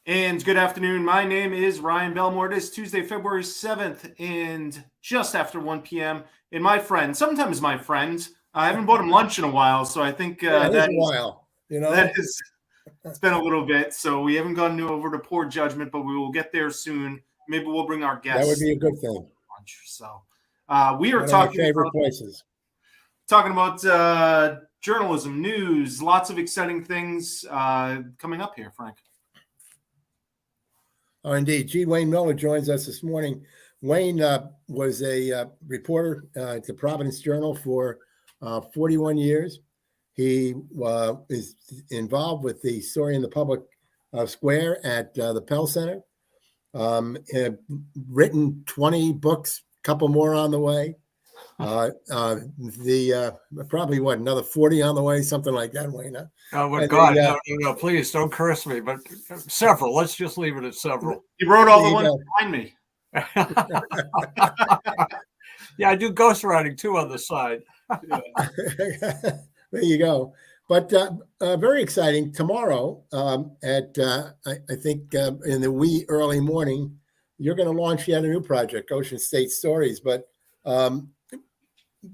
And good afternoon. My name is Ryan Belmore. It is Tuesday, February 7th, and just after 1 p.m. And sometimes my friend, I haven't bought him lunch in a while, so I think It's a while, it's been a little bit. So we haven't gone over to poor judgment, but we will get there soon. Maybe we'll bring our guests. That would be a good thing. Lunch. So we are One talking of my favorite places. Talking about journalism, news, lots of exciting things coming up here, Frank. Oh, indeed. G. Wayne Miller joins us this morning. Wayne was a reporter at the Providence Journal for 41 years. He is involved with the story in the public square at the Pell Center. Had written 20 books, a couple more on the way. Probably another 40 on the way, something like that, Wayne. Oh, my God, no, please don't curse me, but several. Let's just leave it at several. You wrote all the ones behind me. Yeah, I do ghostwriting too on the side. There you go. But very exciting. Tomorrow at, I think in the wee early morning, you're going to launch yet a new project, Ocean State Stories. But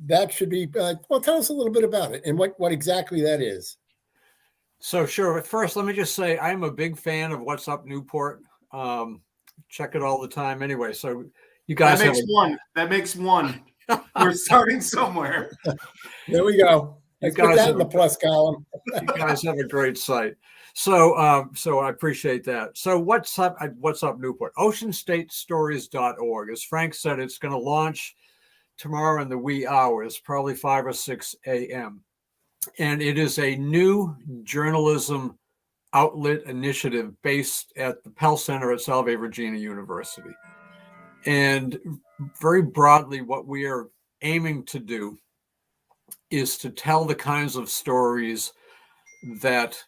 that should be, well, tell us a little bit about it and what exactly that is. So sure. First, let me just say I'm a big fan of What's Up Newport. Check it all the time anyway. So you guys that makes one. We're starting somewhere. There we go. Let's put that in the plus column. You guys have a great site. So I appreciate that. So what's up Newport? OceanStateStories.org. As Frank said, it's going to launch tomorrow in the wee hours, probably 5 or 6 a.m. And it is a new journalism outlet initiative based at the Pell Center at Salve Regina University. And very broadly, what we are aiming to do is to tell the kinds of stories that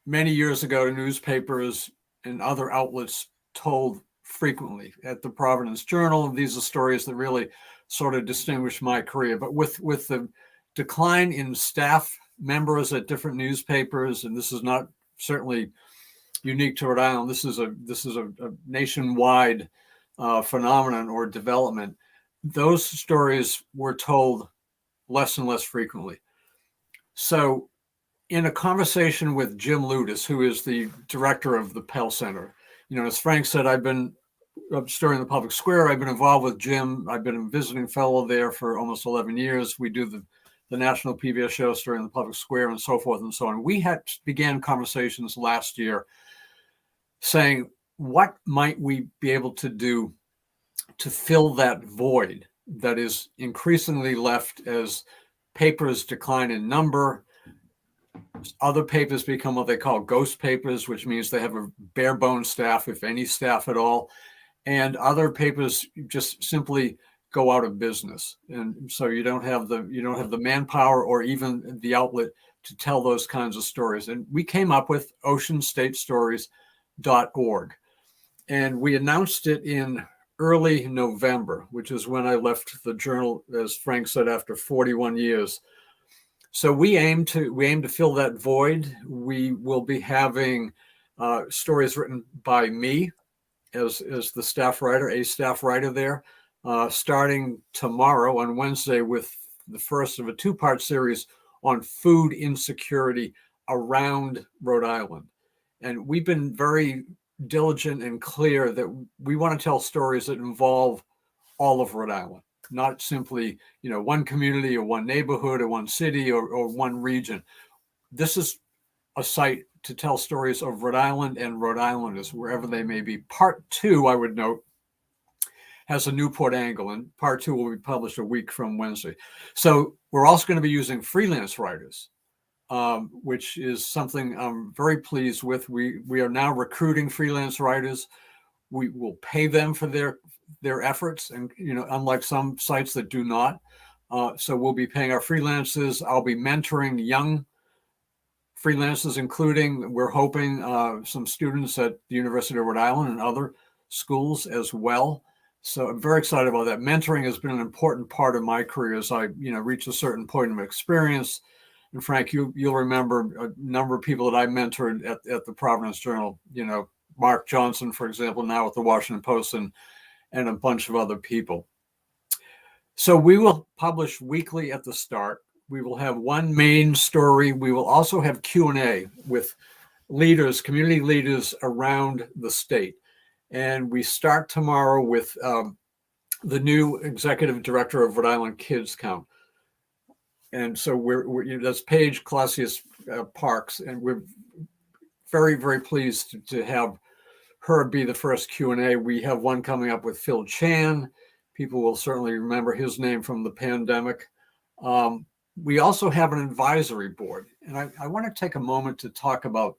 many years ago newspapers and other outlets told frequently. At the Providence Journal, these are stories that really sort of distinguished my career. But with the decline in staff members at different newspapers, and this is not certainly unique to Rhode Island, this is a nationwide phenomenon or development. Those stories were told less and less frequently. So in a conversation with Jim Ludis, who is the director of the Pell Center, as Frank said, I've been story in the public square. I've been involved with Jim. I've been a visiting fellow there for almost 11 years. We do the national PBS show, Story in the Public Square, and so forth and so on. We began conversations last year saying, what might we be able to do to fill that void that is increasingly left as papers decline in number? Other papers become what they call ghost papers, which means they have a bare bones staff, if any staff at all. And other papers just simply go out of business. And so you don't have the manpower or even the outlet to tell those kinds of stories. And we came up with OceanStateStories.org. And we announced it in early November, which is when I left the journal, as Frank said, after 41 years. So we aim to fill that void. We will be having stories written by me as the staff writer, a staff writer there, starting tomorrow on Wednesday with the first of a 2-part series on food insecurity around Rhode Island. And we've been very diligent and clear that we want to tell stories that involve all of Rhode Island, not simply, one community or one neighborhood or one city or one region. This is a site to tell stories of Rhode Island and Rhode Islanders, wherever they may be. Part 2, I would note, has a Newport angle, and part 2 will be published a week from Wednesday. So we're also going to be using freelance writers, which is something I'm very pleased with. We are now recruiting freelance writers. We will pay them for their efforts, and unlike some sites that do not. So we'll be paying our freelancers. I'll be mentoring young freelancers, including, we're hoping, some students at the University of Rhode Island and other schools as well. So I'm very excited about that. Mentoring has been an important part of my career as I, reach a certain point of experience. And Frank, you'll remember a number of people that I mentored at the Providence Journal, Mark Johnson, for example, now at the Washington Post, and a bunch of other people. So we will publish weekly at the start. We will have one main story. We will also have Q&A with leaders, community leaders around the state. And we start tomorrow with the new executive director of Rhode Island Kids Count. And so that's Paige Clausius Parks, and we're very, very pleased to have her be the first Q&A. We have one coming up with Phil Chan. People will certainly remember his name from the pandemic. We also have an advisory board, and I want to take a moment to talk about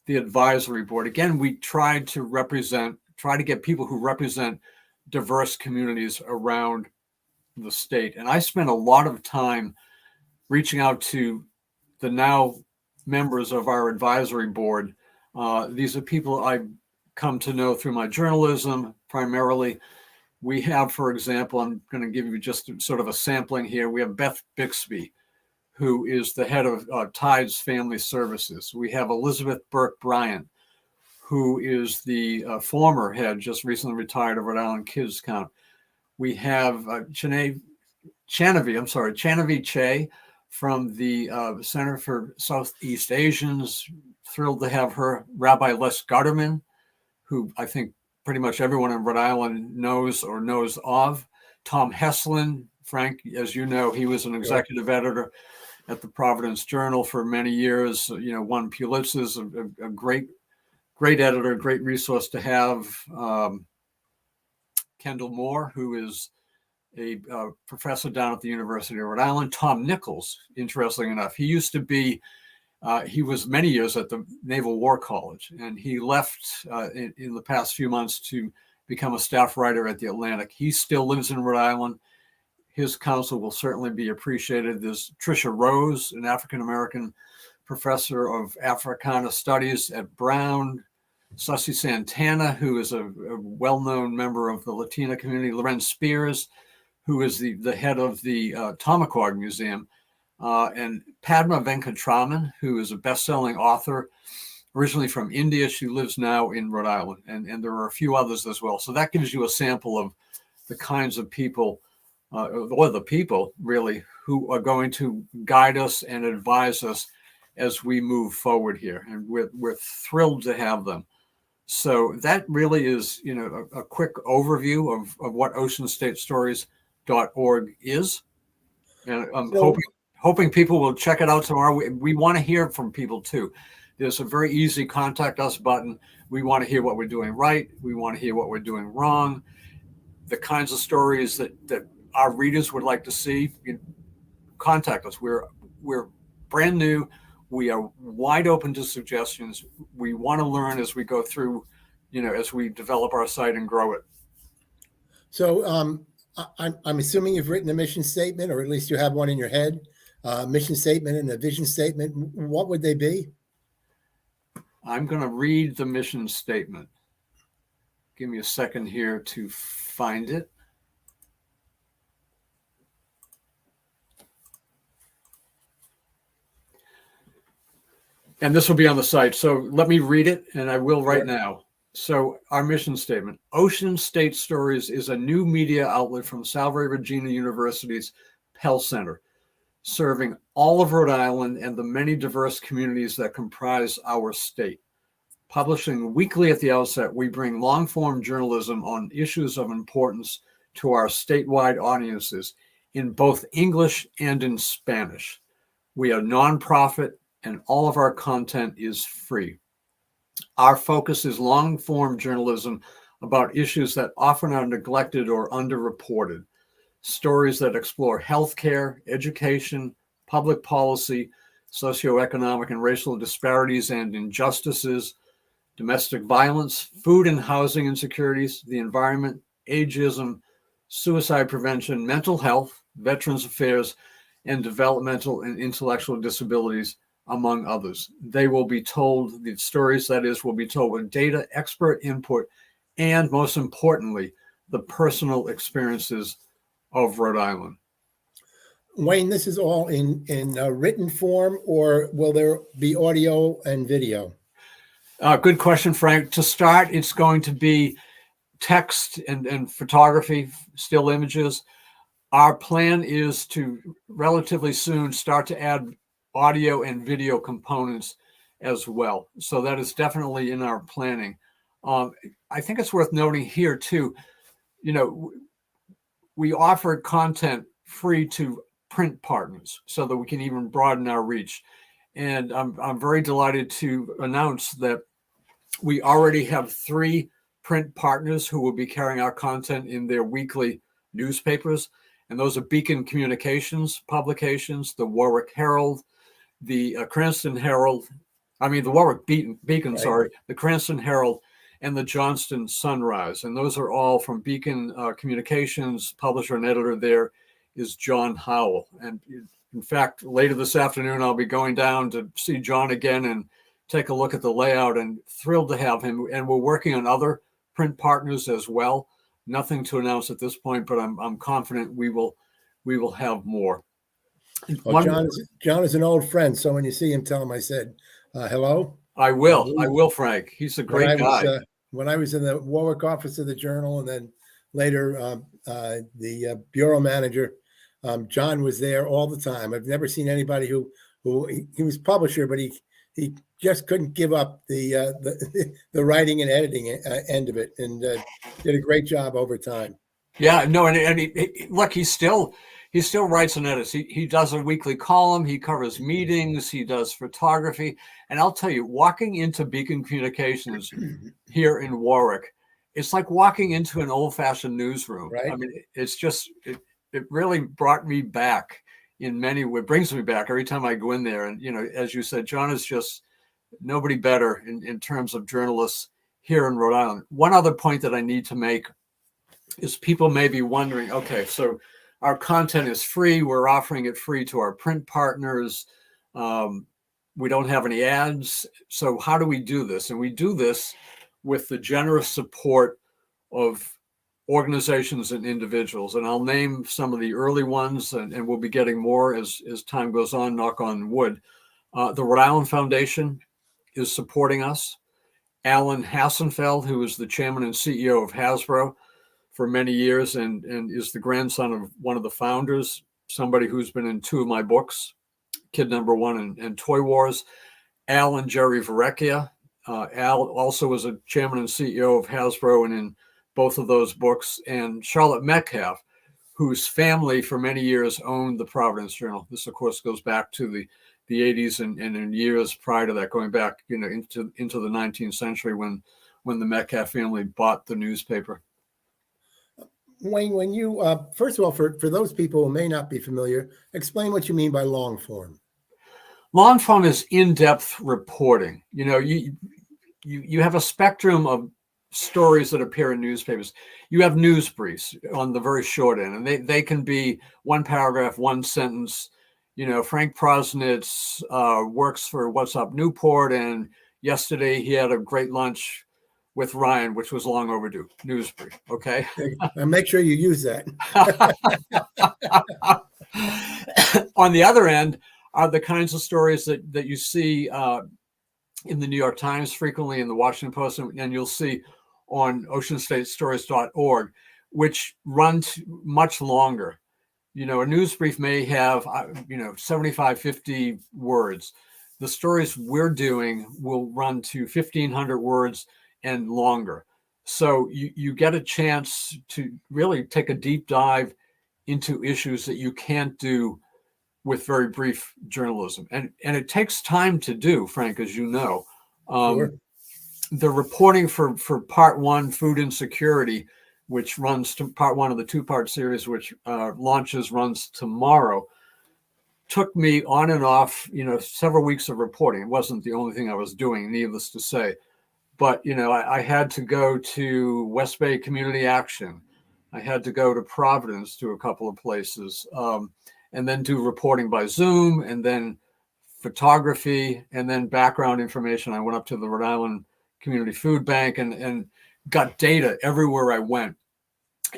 the advisory board. Again, we try to get people who represent diverse communities around the state. And I spent a lot of time reaching out to the now members of our advisory board. These are people I've come to know through my journalism primarily. We have, for example, I'm going to give you just sort of a sampling here. We have Beth Bixby, who is the head of Tides Family Services. We have Elizabeth Burke Bryant, who is the former head, just recently retired, of Rhode Island Kids Count. We have Chanavi Che from the Center for Southeast Asians. Thrilled to have her. Rabbi Les Gutterman, who I think pretty much everyone in Rhode Island knows or knows of. Tom Heslin, Frank, as you know, he was an executive editor at the Providence Journal for many years. Won Pulitzer's, a great editor, great resource to have. Kendall Moore, who is a professor down at the University of Rhode Island. Tom Nichols, interestingly enough, he used to be, he was many years at the Naval War College, and he left in the past few months to become a staff writer at the Atlantic. He still lives in Rhode Island. His counsel will certainly be appreciated. There's Tricia Rose, an African-American professor of Africana Studies at Brown. Sussy Santana, who is a well-known member of the Latina community. Lorenz Spears, who is the head of the Tomahawk Museum. And Padma Venkatraman, who is a best-selling author, originally from India. She lives now in Rhode Island. And there are a few others as well. So that gives you a sample of the kinds of people, or the people, really, who are going to guide us and advise us as we move forward here. And we're thrilled to have them. So that really is, a quick overview of what oceanstatestories.org is. And I'm hoping people will check it out tomorrow. We want to hear from people too. There's a very easy contact us button. We want to hear what we're doing right. We want to hear what we're doing wrong. The kinds of stories that our readers would like to see, contact us. We're brand new. We are wide open to suggestions. We want to learn as we go through, as we develop our site and grow it. So I'm assuming you've written a mission statement, or at least you have one in your head, mission statement and a vision statement. What would they be? I'm going to read the mission statement. Give me a second here to find it. And this will be on the site. So let me read it, and I will right now. So our mission statement: Ocean State Stories is a new media outlet from Salve Regina University's Pell Center, serving all of Rhode Island and the many diverse communities that comprise our state. Publishing weekly at the outset, we bring long-form journalism on issues of importance to our statewide audiences in both English and in Spanish. We are nonprofit, and all of our content is free. Our focus is long-form journalism about issues that often are neglected or underreported. Stories that explore healthcare, education, public policy, socioeconomic and racial disparities and injustices, domestic violence, food and housing insecurities, the environment, ageism, suicide prevention, mental health, veterans affairs, and developmental and intellectual disabilities, among others. They will be told, the stories, that is, will be told with data, expert input, and most importantly, the personal experiences of Rhode Island. Wayne, this is all in written form, or will there be audio and video? Good question, Frank. To start, it's going to be text and photography, still images. Our plan is to relatively soon start to add audio and video components as well. So that is definitely in our planning. I think it's worth noting here too, we offer content free to print partners so that we can even broaden our reach. And I'm very delighted to announce that we already have 3 print partners who will be carrying our content in their weekly newspapers. And those are Beacon Communications publications, the Warwick Herald, the Cranston Herald, the Warwick Beacon, right. Sorry, the Cranston Herald, and the Johnston Sunrise. And those are all from Beacon Communications. Publisher and editor there is John Howell. And in fact, later this afternoon, I'll be going down to see John again and take a look at the layout, and thrilled to have him. And we're working on other print partners as well. Nothing to announce at this point, but I'm confident we will have more. Well, John is an old friend, so when you see him, tell him I said hello. I will, Frank. He's a great guy. When I was in the Warwick office of the Journal, and then later the bureau manager, John was there all the time. I've never seen anybody who he was publisher, but he just couldn't give up the writing and editing end of it, and did a great job over time. Yeah, no, and he still writes and edits. He does a weekly column. He covers meetings. He does photography. And I'll tell you, walking into Beacon Communications here in Warwick, it's like walking into an old-fashioned newsroom. Right. I mean, it's just it really brought me back in many ways. It brings me back every time I go in there. And as you said, John is just nobody better in terms of journalists here in Rhode Island. One other point that I need to make is people may be wondering, okay, so our content is free. We're offering it free to our print partners. We don't have any ads. So how do we do this? And we do this with the generous support of organizations and individuals. And I'll name some of the early ones, and we'll be getting more as time goes on, knock on wood. The Rhode Island Foundation is supporting us. Alan Hassenfeld, who is the chairman and CEO of Hasbro for many years and is the grandson of one of the founders, somebody who's been in 2 of my books, Kid Number 1 and Toy Wars. Al and Jerry Varecchia. Al also was a chairman and CEO of Hasbro and in both of those books. And Charlotte Metcalf, whose family for many years owned the Providence Journal. This, of course, goes back to the 80s and in years prior to that, going back into the 19th century when the Metcalf family bought the newspaper. Wayne, when you first of all, for those people who may not be familiar, explain what you mean by long form. Long form is in-depth reporting. You have a spectrum of stories that appear in newspapers. You have news briefs on the very short end, and they can be 1 paragraph, 1 sentence. Frank Prosnitz works for What's Up Newport, and yesterday he had a great lunch with Ryan, which was long overdue. News brief, okay? And make sure you use that. On the other end are the kinds of stories that you see in the New York Times frequently, in the Washington Post, and you'll see on oceanstatestories.org, which run much longer. A news brief may have, 75, 50 words. The stories we're doing will run to 1,500 words and longer. So you get a chance to really take a deep dive into issues that you can't do with very brief journalism. And it takes time to do, Frank, as you know. Sure. The reporting for part 1, food insecurity, which runs to part 1 of the 2-part series, which runs tomorrow, took me on and off, several weeks of reporting. It wasn't the only thing I was doing, needless to say. But, I had to go to West Bay Community Action. I had to go to Providence to a couple of places, and then do reporting by Zoom, and then photography, and then background information. I went up to the Rhode Island Community Food Bank and got data everywhere I went,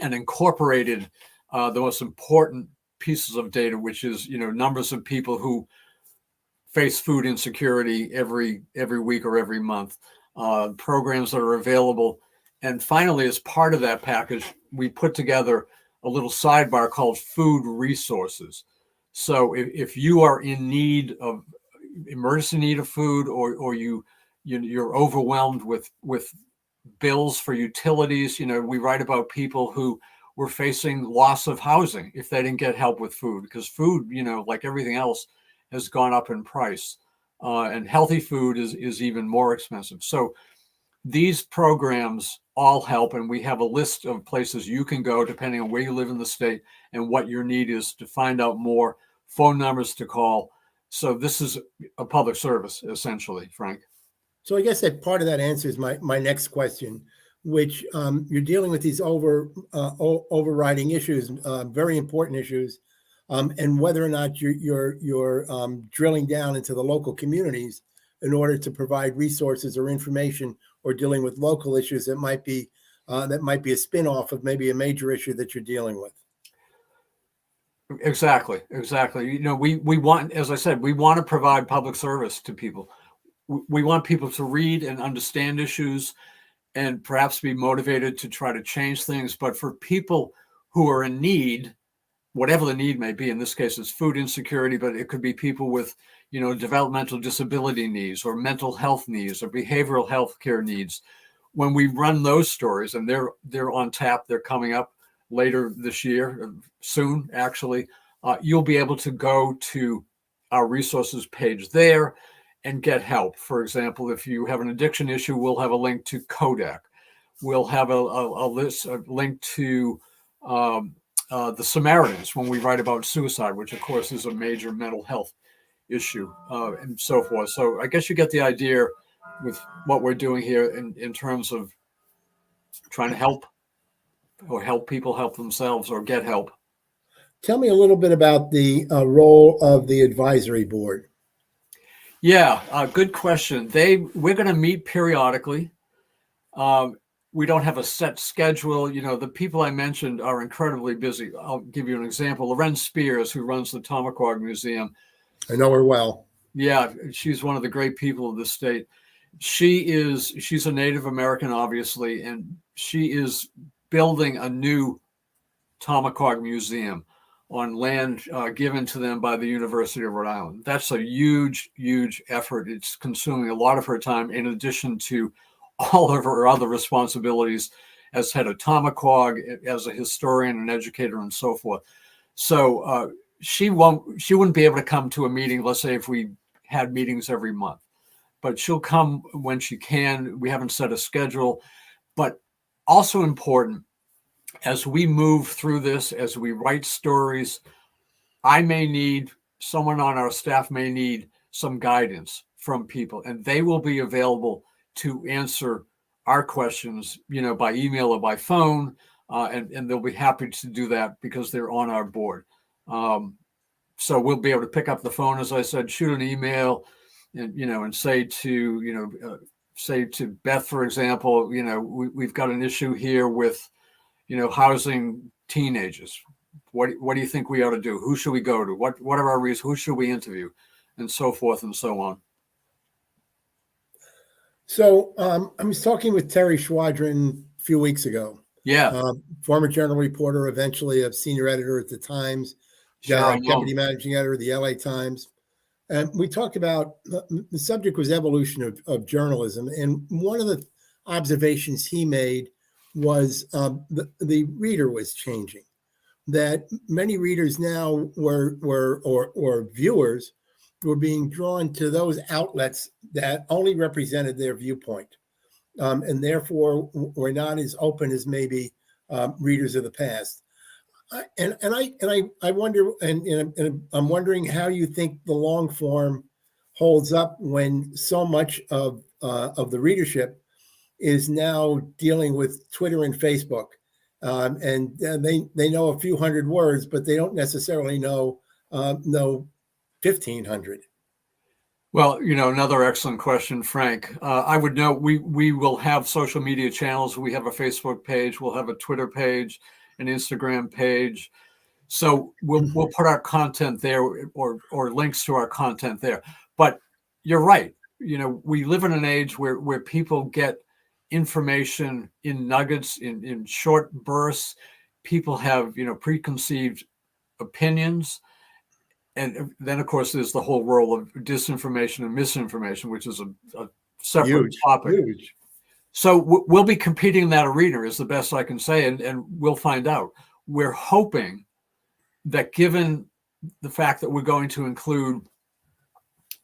and incorporated the most important pieces of data, which is, numbers of people who face food insecurity every week or every month. programs that are available. And finally, as part of that package, we put together a little sidebar called food resources. So if you are in need of emergency need of food, or you're overwhelmed with bills for utilities, we write about people who were facing loss of housing if they didn't get help with food, because food, like everything else, has gone up in price, and healthy food is even more expensive. So these programs all help, and we have a list of places you can go depending on where you live in the state and what your need is to find out more, phone numbers to call. So this is a public service, essentially, Frank. So I guess that part of that answers my next question, which you're dealing with these overriding issues, very important issues, and whether or not you're drilling down into the local communities in order to provide resources or information, or dealing with local issues that might be a spin-off of maybe a major issue that you're dealing with. Exactly. We want, as I said, we want to provide public service to people. We want people to read and understand issues and perhaps be motivated to try to change things. But for people who are in need, whatever the need may be, in this case, it's food insecurity, but it could be people with, developmental disability needs, or mental health needs, or behavioral health care needs. When we run those stories, and they're on tap, they're coming up later this year, soon, actually, you'll be able to go to our resources page there and get help. For example, if you have an addiction issue, we'll have a link to Kodak. We'll have a link to the Samaritans when we write about suicide, which of course is a major mental health issue, and so forth. So I guess you get the idea with what we're doing here in terms of trying to help, or help people help themselves, or get help. Tell me a little bit about the role of the advisory board. Yeah, good question. We're going to meet periodically. We don't have a set schedule. The people I mentioned are incredibly busy. I'll give you an example. Loren Spears, who runs the Tomaquag Museum. I know her well. Yeah, she's one of the great people of the state. She's a Native American, obviously, and she is building a new Tomaquag Museum on land given to them by the University of Rhode Island. That's a huge, huge effort. It's consuming a lot of her time, in addition to all of her other responsibilities as head of Tomaquag, as a historian and educator, and so forth. So she wouldn't be able to come to a meeting, let's say if we had meetings every month, but she'll come when she can. We haven't set a schedule, but also important, as we move through this, as we write stories, someone on our staff may need some guidance from people, and they will be available to answer our questions, by email or by phone, and they'll be happy to do that because they're on our board. So we'll be able to pick up the phone, as I said, shoot an email, and say to Beth, for example, we've got an issue here with, housing teenagers. What do you think we ought to do? Who should we go to? What are our reasons? Who should we interview? And so forth and so on. So I was talking with Terry Schwadron a few weeks ago. Yeah. Former journal reporter, eventually a senior editor at the Times, deputy managing editor of the LA Times. And we talked about, the subject was evolution of journalism. And one of the observations he made was the reader was changing, that many readers now or viewers were being drawn to those outlets that only represented their viewpoint, and therefore were not as open as maybe readers of the past. I wonder, and I'm wondering how you think the long form holds up when so much of the readership is now dealing with Twitter and Facebook, and they know a few hundred words, but they don't necessarily know 1,500. Well, another excellent question, Frank. I would know we will have social media channels. We have a Facebook page. We'll have a Twitter page, an Instagram page. So we'll put our content there, or links to our content there. But you're right. we live in an age where people get information in nuggets, in short bursts. People have, preconceived opinions. And then, of course, there's the whole role of disinformation and misinformation, which is a separate topic. Huge. So we'll be competing in that arena, is the best I can say, and we'll find out. We're hoping that, given the fact that we're going to include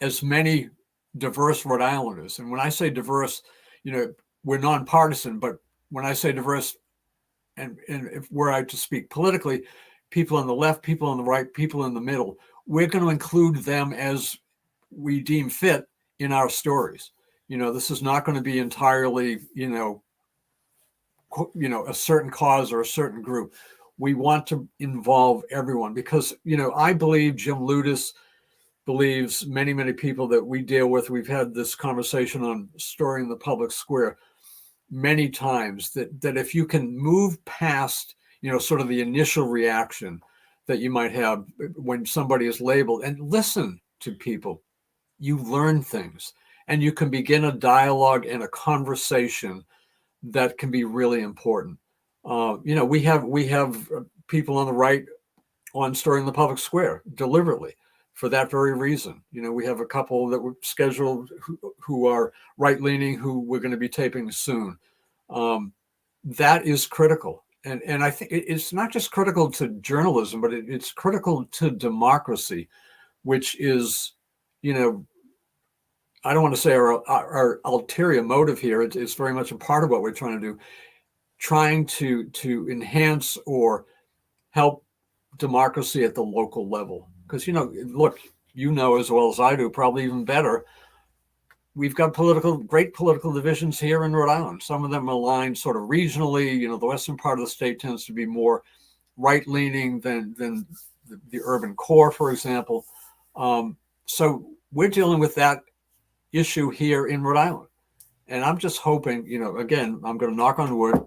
as many diverse Rhode Islanders, and when I say diverse, we're nonpartisan, but when I say diverse, and if we're out to speak politically, people on the left, people on the right, people in the middle, we're going to include them as we deem fit in our stories. This is not going to be entirely, a certain cause or a certain group. We want to involve everyone because, I believe Jim Ludis believes, many, many people that we deal with, we've had this conversation on Story in the Public Square many times, that if you can move past, sort of the initial reaction that you might have when somebody is labeled, and listen to people, you learn things, and you can begin a dialogue and a conversation that can be really important. We have people on the right on Story in the Public Square deliberately for that very reason. We have a couple that were scheduled who are right-leaning, who we're going to be taping soon. That is critical. And I think it's not just critical to journalism, but it's critical to democracy, which is, I don't want to say our ulterior motive here. It's very much a part of what we're trying to do, trying to enhance or help democracy at the local level. Because, look, as well as I do, probably even better, we've got great political divisions here in Rhode Island. Some of them align sort of regionally. The western part of the state tends to be more right-leaning than the urban core, for example. So we're dealing with that issue here in Rhode Island. And I'm just hoping, again, I'm going to knock on wood.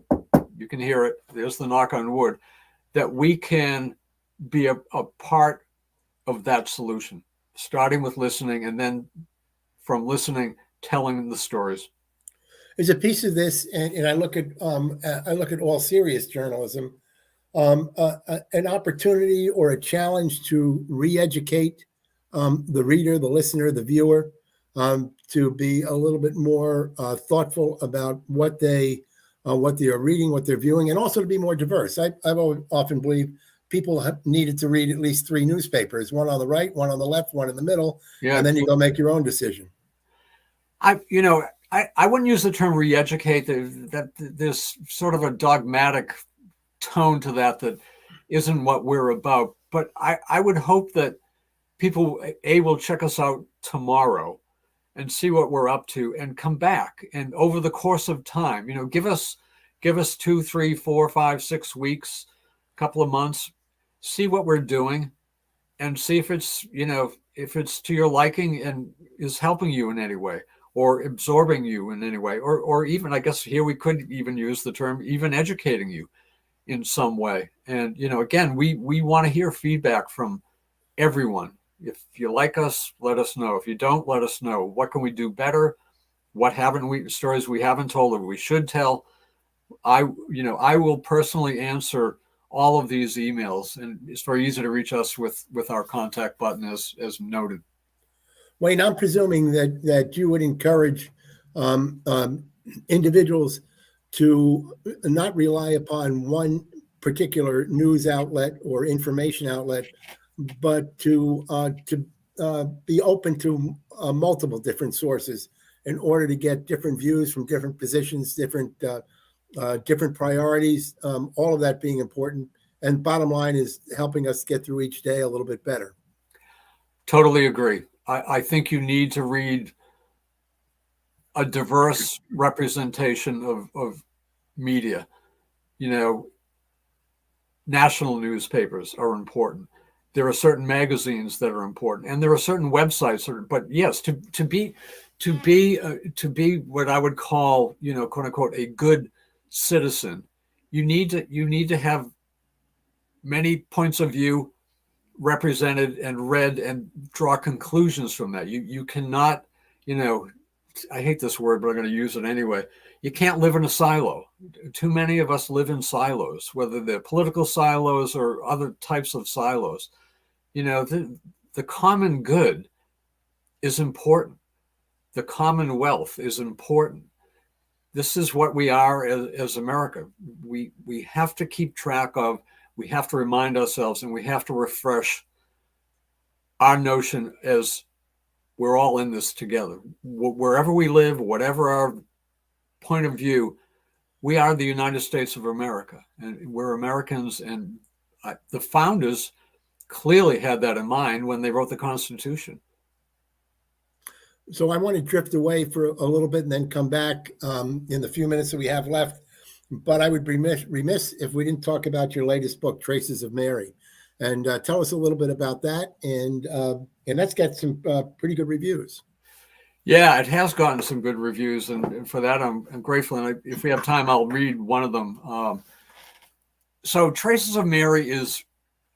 You can hear it. There's the knock on wood, that we can be a part of that solution, starting with listening, and then from listening, telling the stories. There's a piece of this, and I look at all serious journalism, an opportunity or a challenge to re-educate the reader, the listener, the viewer, to be a little bit more thoughtful about what they are reading, what they're viewing, and also to be more diverse. I've often believed people have needed to read at least 3 newspapers, one on the right, one on the left, one in the middle, and then you go make your own decision. I wouldn't use the term re-educate. That there's sort of a dogmatic tone to that isn't what we're about. But I would hope that people will check us out tomorrow and see what we're up to and come back. And over the course of time, give us 2, 3, 4, 5, 6 weeks, a couple of months, see what we're doing, and see if it's to your liking and is helping you in any way, or absorbing you in any way, or even, I guess here we could even use the term, even educating you in some way. And, again, we want to hear feedback from everyone. If you like us, let us know. If you don't, let us know. What can we do better? What stories we haven't told or we should tell? I will personally answer all of these emails, and it's very easy to reach us with our contact button as noted. Wayne, I'm presuming that you would encourage individuals to not rely upon one particular news outlet or information outlet, but to be open to multiple different sources in order to get different views from different positions, different priorities, all of that being important. And bottom line is helping us get through each day a little bit better. Totally agree. I think you need to read a diverse representation of media. National newspapers are important. There are certain magazines that are important, and there are certain websites. But yes, to be what I would call, quote unquote, a good citizen, you need to have many points of view represented and read and draw conclusions from that. You cannot you know, I hate this word, but I'm going to use it anyway. You can't live in a silo. Too many of us live in silos, whether they're political silos or other types of silos. You know, the common good is important. The commonwealth is important. This is what we are as America. We have to keep track of, we have to remind ourselves, and we have to refresh our notion as we're all in this together. Wherever we live, whatever our point of view, we are the United States of America, and we're Americans. And the founders clearly had that in mind when they wrote the Constitution. So I want to drift away for a little bit and then come back in the few minutes that we have left. But I would be remiss if we didn't talk about your latest book, Traces of Mary, and tell us a little bit about that. And that's got some pretty good reviews. Yeah, it has gotten some good reviews, and for that I'm grateful. And if we have time, I'll read one of them. So Traces of Mary is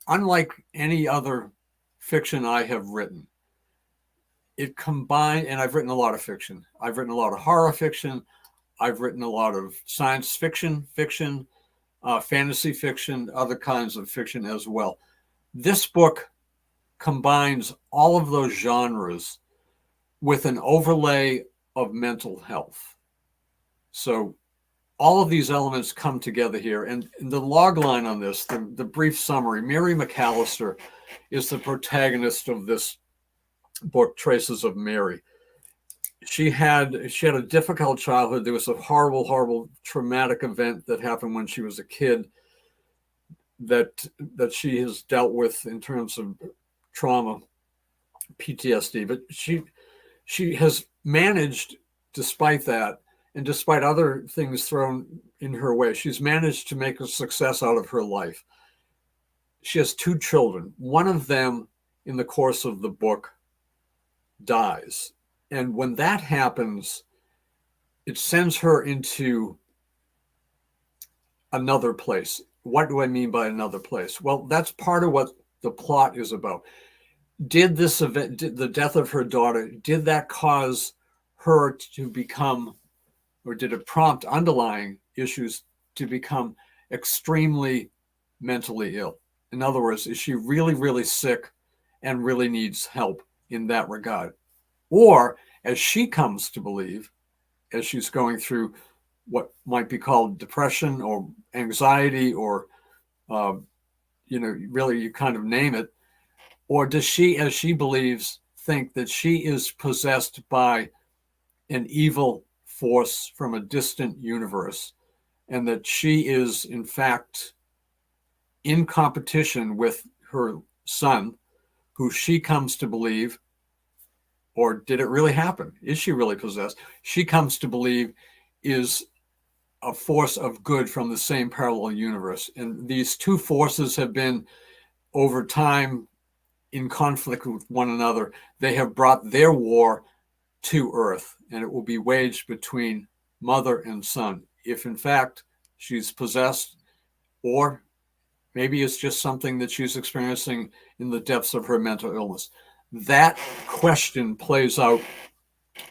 unlike any other fiction I have written. It combined, and I've written a lot of fiction. I've written a lot of horror fiction. I've written a lot of science fiction, fantasy fiction, other kinds of fiction as well. This book combines all of those genres with an overlay of mental health. So all of these elements come together here. And the log line on this, the brief summary, Mary McAllister is the protagonist of this book, Traces of Mary. She had a difficult childhood. There was a horrible traumatic event that happened when she was a kid that she has dealt with in terms of trauma, PTSD. But she has managed, despite that, and despite other things thrown in her way, she's managed to make a success out of her life. She has 2 children. One of them, in the course of the book, dies. And when that happens, it sends her into another place. What do I mean by another place? Well, that's part of what the plot is about. Did this event, the death of her daughter, did that cause her to become, or did it prompt underlying issues to become extremely mentally ill? In other words, is she really sick and really needs help in that regard? Or, as she comes to believe, as she's going through what might be called depression or anxiety, or really, you kind of name it, or does she, as she believes, think that she is possessed by an evil force from a distant universe, and that she is in fact in competition with her son, who she comes to believe, or did it really happen? Is she really possessed? She comes to believe is a force of good from the same parallel universe. And these 2 forces have been, over time, in conflict with one another. They have brought their war to Earth, and it will be waged between mother and son. If in fact she's possessed, or maybe it's just something that she's experiencing in the depths of her mental illness. That question plays out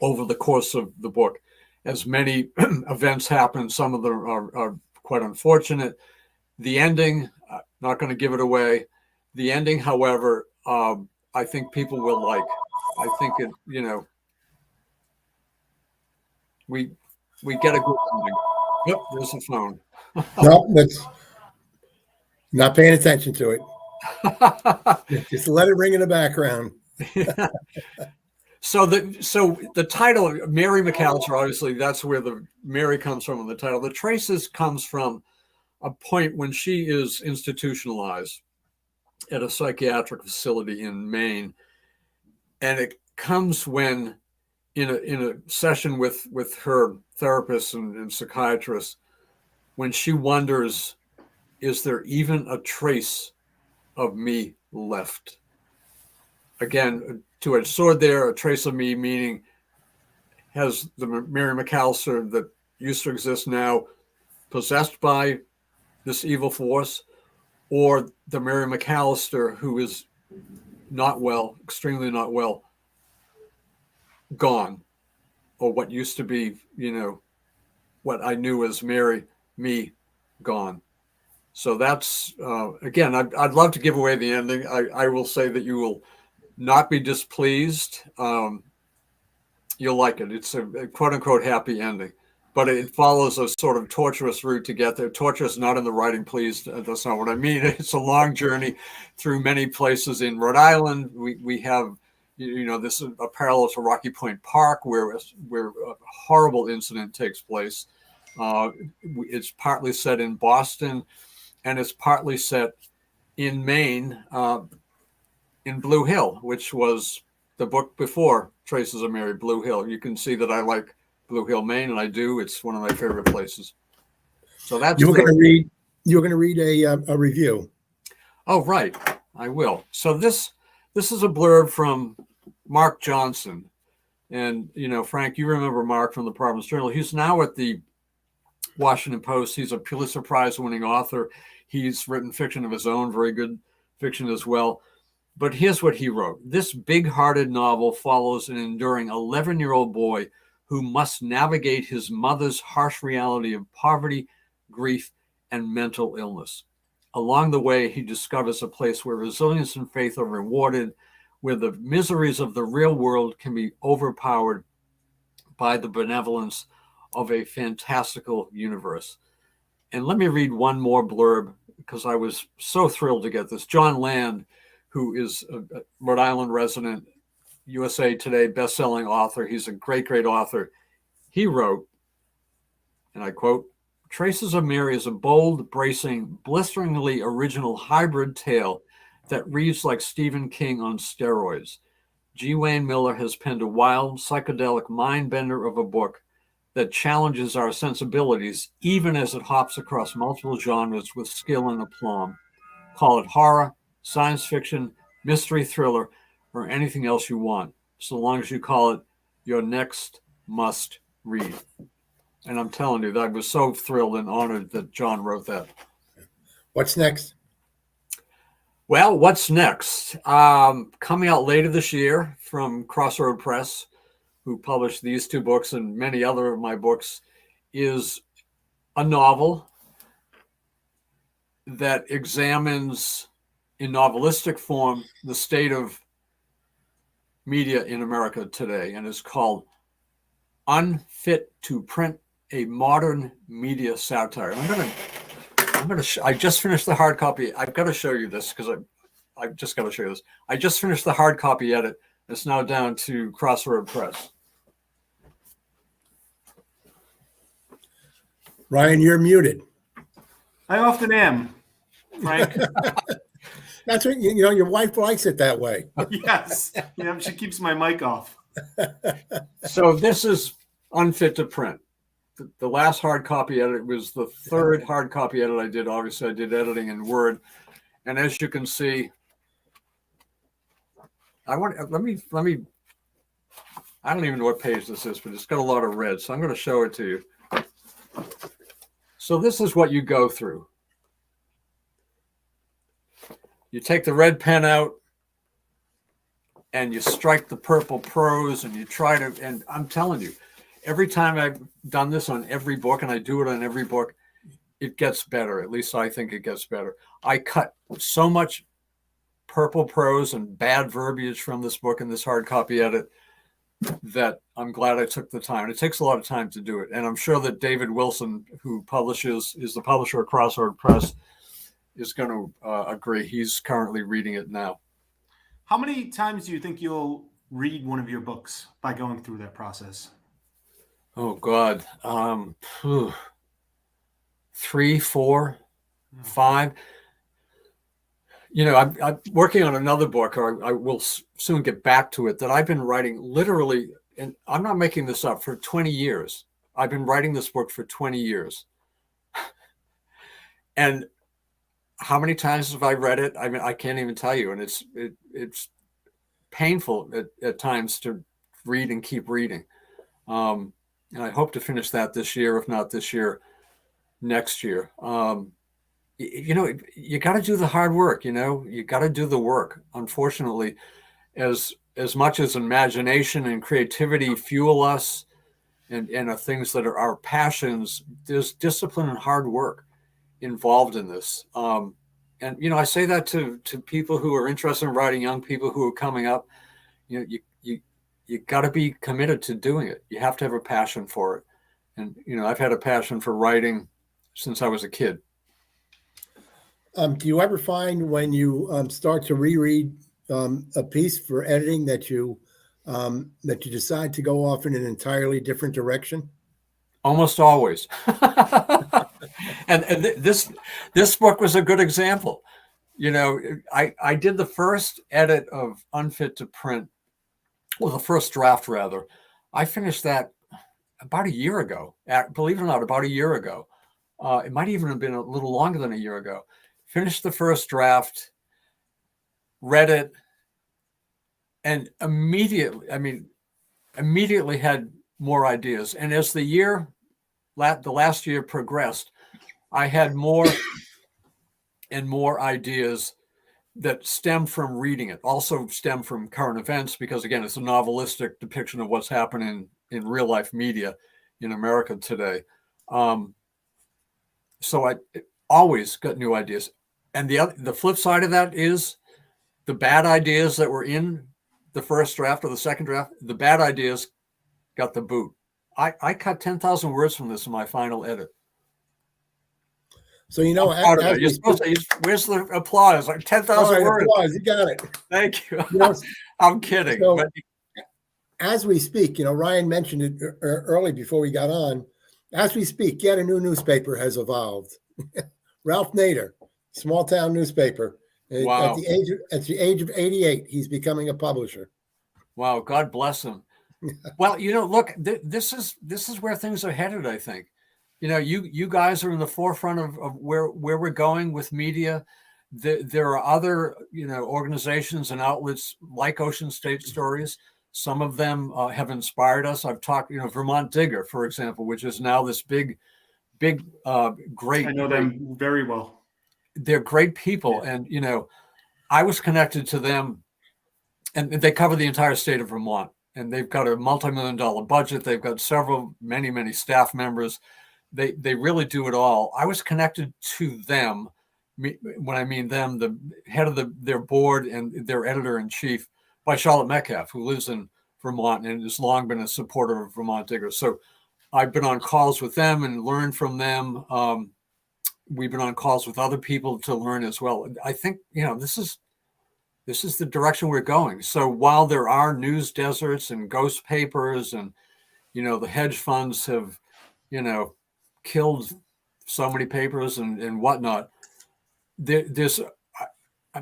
over the course of the book. As many events happen, some of them are quite unfortunate. The ending, not going to give it away. The ending, however, I think people will like. I think it, we get a good ending. Yep, there's the phone. No, that's not paying attention to it. Just let it ring in the background. So the title, Mary McAllister, obviously that's where the Mary comes from in the title. The Traces comes from a point when she is institutionalized at a psychiatric facility in Maine, and it comes when, in a session with her therapist and psychiatrist, when she wonders, is there even a trace of me left? Again, a two-edged sword there, a trace of me, meaning has the Mary McAllister that used to exist now possessed by this evil force, or the Mary McAllister who is not well, extremely not well, gone, or what used to be, what I knew as Mary, me, gone. So that's, again, I'd love to give away the ending. I will say that you will not be displeased. You'll like it. It's a quote unquote happy ending, but it follows a sort of torturous route to get there. Torturous, not in the writing, please. That's not what I mean. It's a long journey through many places in Rhode Island. We have, this is a parallel to Rocky Point Park, where a horrible incident takes place. It's partly set in Boston, and it's partly set in Maine, in Blue Hill, which was the book before Traces of Mary, Blue Hill. You can see that I like Blue Hill, Maine, and I do. It's one of my favorite places. So that's you were going to read a review. Oh, right. I will. So this is a blurb from Mark Johnson. And, Frank, you remember Mark from the Providence Journal. He's now at the Washington Post. He's a Pulitzer Prize winning author. He's written fiction of his own, very good fiction as well. But here's what he wrote. This big-hearted novel follows an enduring 11-year-old boy who must navigate his mother's harsh reality of poverty, grief, and mental illness. Along the way, he discovers a place where resilience and faith are rewarded, where the miseries of the real world can be overpowered by the benevolence of a fantastical universe. And let me read one more blurb, because I was so thrilled to get this. John Land, who is a Rhode Island resident, USA Today best-selling author. He's a great, great author. He wrote, and I quote, "Traces of Mary is a bold, bracing, blisteringly original hybrid tale that reads like Stephen King on steroids. G. Wayne Miller has penned a wild, psychedelic mind-bender of a book that challenges our sensibilities, even as it hops across multiple genres with skill and aplomb. Call it horror, science fiction, mystery thriller, or anything else you want, so long as you call it your next must read." And I'm telling you, that I was so thrilled and honored that John wrote that. What's next? Well, what's next? Coming out later this year from Crossroad Press, who published these two books and many other of my books, is a novel that examines in novelistic form the state of media in America today, and is called Unfit to Print, a Modern Media Satire. I just finished the hard copy. I've got to show you this, because I've just got to show you this. I just finished the hard copy edit. It's now down to Crossroad Press. Ryan, you're muted. I often am, Frank. That's what your wife likes it that way. Yes. She keeps my mic off. So this is Unfit to Print. The last hard copy edit was the third hard copy edit I did. Obviously, I did editing in Word, and as you can see, let me. I don't even know what page this is, but it's got a lot of red, so I'm going to show it to you. So this is what you go through. You take the red pen out and you strike the purple prose, and you try to, and I'm telling you, every time I've done this on every book, and I do it on every book, it gets better. At least I think it gets better. I cut so much purple prose and bad verbiage from this book in this hard copy edit that I'm glad I took the time. It takes a lot of time to do it. And I'm sure that David Wilson, who is the publisher of Crossroad Press, is going to agree. He's currently reading it now. How many times do you think you'll read one of your books by going through that process? Oh, God. 3, 4, 5. I'm working on another book, or I will soon get back to it, that I've been writing literally, and I'm not making this up, for 20 years. I've been writing this book for 20 years. And how many times have I read it? I mean, I can't even tell you. And it's painful at times to read and keep reading. And I hope to finish that this year, if not this year, next year. You got to do the hard work. You got to do the work. Unfortunately, as much as imagination and creativity fuel us, and are things that are our passions. There's discipline and hard work involved in this. And, you know, I say that to people who are interested in writing, young people who are coming up. You know, you got to be committed to doing it. You have to have a passion for it. And, you know, I've had a passion for writing since I was a kid. Do you ever find when you start to reread a piece for editing that you decide to go off in an entirely different direction? Almost always. and this book was a good example. You know, I did the first edit of Unfit to Print, well, the first draft rather. I finished that about a year ago. Believe it or not, about a year ago. It might even have been a little longer than a year ago. Finished the first draft, read it, and immediately had more ideas. And as the last year progressed, I had more and more ideas that stem from reading it, also stem from current events, because again, it's a novelistic depiction of what's happening in real life media in America today. So I always got new ideas. And the flip side of that is the bad ideas that were in the first draft or the second draft, the bad ideas got the boot. I cut 10,000 words from this in my final edit. So, you know, where's the applause? Like 10,000 words. Applause, you got it. Thank you. You know, I'm kidding. So, as we speak, you know, Ryan mentioned it early before we got on. As we speak, yet a new newspaper has evolved. Ralph Nader, small town newspaper. Wow. At the age of 88, he's becoming a publisher. Wow, God bless him. Well, you know, look, this is where things are headed, I think. You know, you guys are in the forefront of where we're going with media. There are other, you know, organizations and outlets like Ocean State Stories. Some of them have inspired us. I've talked, you know, Vermont Digger, for example, which is now this big, great. I know them very well. They're great people. Yeah. And, you know, I was connected to them, and they cover the entire state of Vermont. And they've got a multi-million-dollar budget. They've got many staff members. They really do it all. I was connected to them. When I mean them, the head of their board and their editor-in-chief, by Charlotte Metcalf, who lives in Vermont and has long been a supporter of Vermont Digger. So I've been on calls with them and learned from them. We've been on calls with other people to learn as well. I think, you know, this is the direction we're going. So while there are news deserts and ghost papers and, you know, the hedge funds have, you know, killed so many papers and whatnot, there's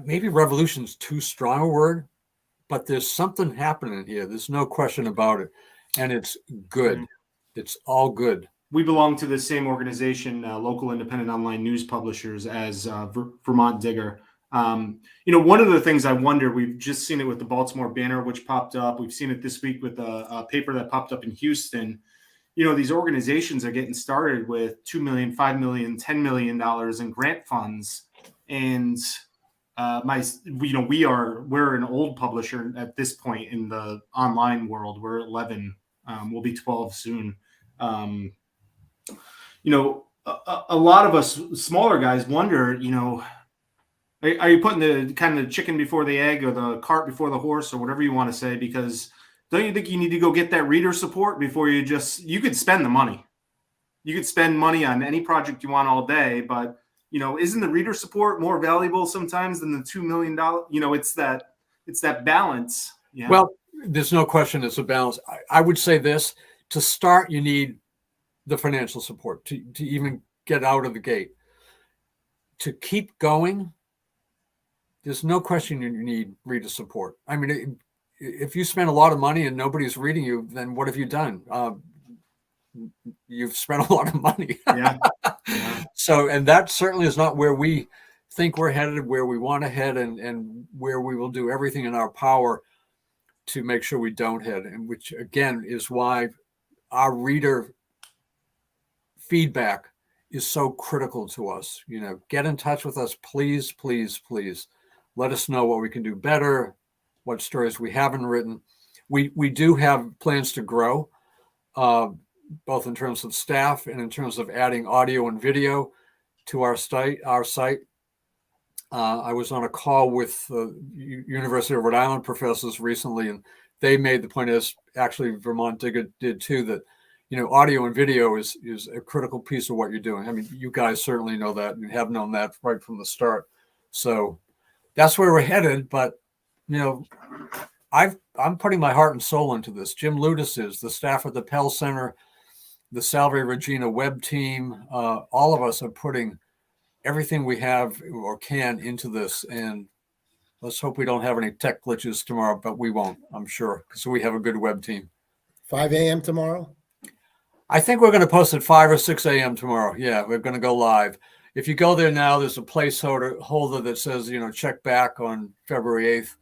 maybe revolution's too strong a word, but there's something happening here. There's no question about it. And it's good. It's all good. We belong to the same organization, local independent online news publishers, as Vermont Digger. You know, one of the things I wonder, we've just seen it with the Baltimore Banner, which popped up. We've seen it this week with a paper that popped up in Houston. You know, these organizations are getting started with $2 million, $5 million, $10 million in grant funds. And we're an old publisher at this point in the online world. We're 11. We'll be 12 soon. You know, a lot of us smaller guys wonder, you know, are you putting the kind of chicken before the egg or the cart before the horse or whatever you want to say? Because don't you think you need to go get that reader support before you could spend the money? You could spend money on any project you want all day, but, you know, isn't the reader support more valuable sometimes than the $2 million? You know, it's that balance. Yeah. Well, there's no question it's a balance. I would say this: to start, you need the financial support to even get out of the gate. To keep going, there's no question you need reader support. I mean, if you spend a lot of money and nobody's reading you, then what have you done? You've spent a lot of money. Yeah. So, and that certainly is not where we think we're headed, where we want to head, and where we will do everything in our power to make sure we don't head. And which, again, is why our reader feedback is so critical to us. You know, get in touch with us, please, please, please. Let us know what we can do better, what stories we haven't written. We do have plans to grow. both in terms of staff and in terms of adding audio and video to our site. I was on a call with University of Rhode Island professors recently, and they made the point, as actually Vermont did too, that audio and video is a critical piece of what you're doing. I mean, you guys certainly know that and have known that right from the start. So that's where we're headed. But I'm putting my heart and soul into this. Jim Ludis is, the staff at the Pell Center, the Salve Regina web team. All of us are putting everything we have or can into this, and let's hope we don't have any tech glitches tomorrow, but we won't, I'm sure, because we have a good web team. 5 a.m. tomorrow? I think we're going to post at 5 or 6 a.m. tomorrow. Yeah, we're going to go live. If you go there now, there's a placeholder that says, check back on February 8th.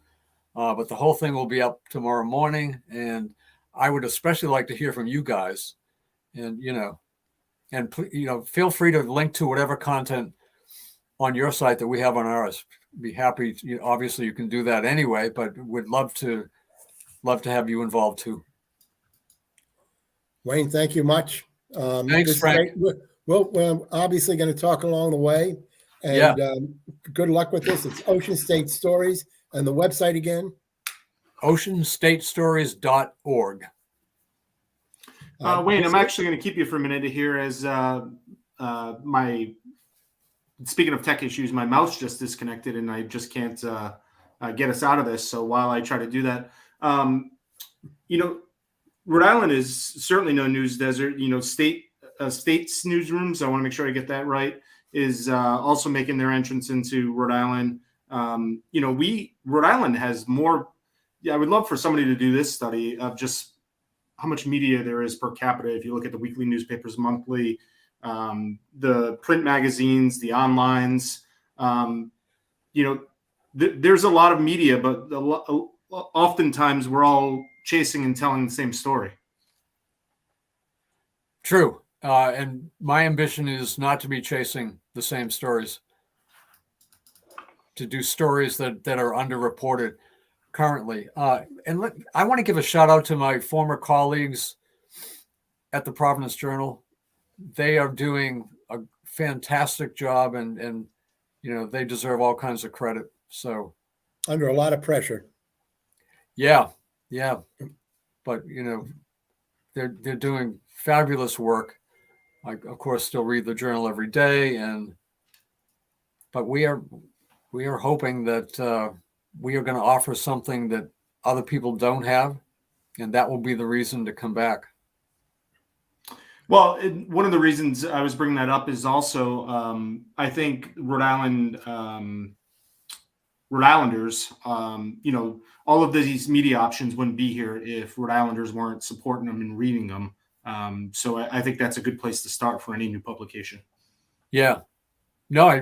But the whole thing will be up tomorrow morning. And I would especially like to hear from you guys. And, feel free to link to whatever content on your site that we have on ours. Be happy. Obviously, you can do that anyway, but would love to have you involved too. Wayne, thank you much. Thanks, Frank. We're obviously going to talk along the way. And good luck with this. It's Ocean State Stories. And the website again? OceanStateStories.org. Wayne, I'm actually going to keep you for a minute here as speaking of tech issues, my mouse just disconnected and I just can't get us out of this. So while I try to do that, Rhode Island is certainly no news desert. State's newsrooms, I want to make sure I get that right, is also making their entrance into Rhode Island. Rhode Island has more. I would love for somebody to do this study of just how much media there is per capita. If you look at the weekly newspapers, monthly, the print magazines, the onlines, there's a lot of media, but oftentimes we're all chasing and telling the same story. True. And my ambition is not to be chasing the same stories, to do stories that are underreported currently. I want to give a shout out to my former colleagues at the Providence Journal. They are doing a fantastic job, and they deserve all kinds of credit. So under a lot of pressure. Yeah. But they're doing fabulous work. I of course still read the Journal every day, but we are hoping that we are going to offer something that other people don't have, and that will be the reason to come back. Well, one of the reasons I was bringing that up is also I think Rhode Islanders, all of these media options wouldn't be here if Rhode Islanders weren't supporting them and reading them. So I think that's a good place to start for any new publication. Yeah, no,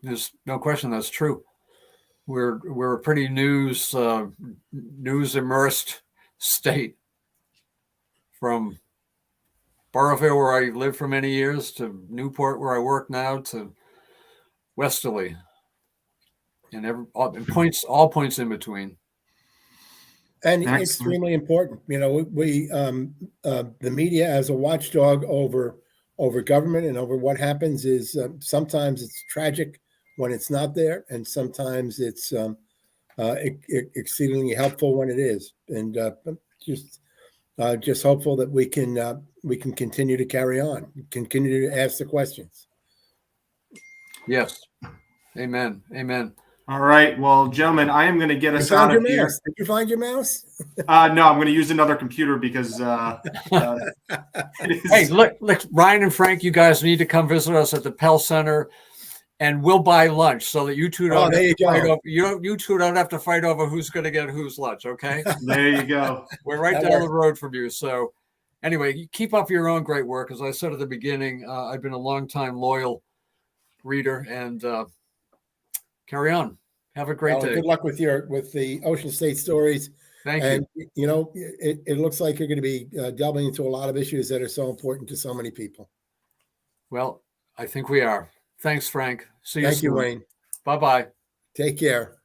there's no question that's true. We're a pretty news immersed state, from Burrowville, where I lived for many years, to Newport, where I work now, to Westerly, and all points in between. And extremely important. We the media as a watchdog over government and over what happens is sometimes it's tragic when it's not there, and sometimes it's exceedingly helpful when it is. And just hopeful that we can continue to carry on, continue to ask the questions. Yes, amen. All right, well, gentlemen, I am going to get us out of here. Did you find your mouse? No, I'm going to use another computer because. Hey, look, Ryan and Frank, you guys need to come visit us at the Pell Center, and we'll buy lunch so that you two don't have to fight over. You two don't have to fight over who's going to get whose lunch. Okay. There you go. We're right down the road from you. So, anyway, you keep up your own great work. As I said at the beginning, I've been a long-time loyal reader, and carry on. Have a great day. Good luck with the Ocean State Stories. Thank you. It looks like you're going to be delving into a lot of issues that are so important to so many people. Well, I think we are. Thanks, Frank. See you soon. Thank you, Wayne. Bye-bye. Take care.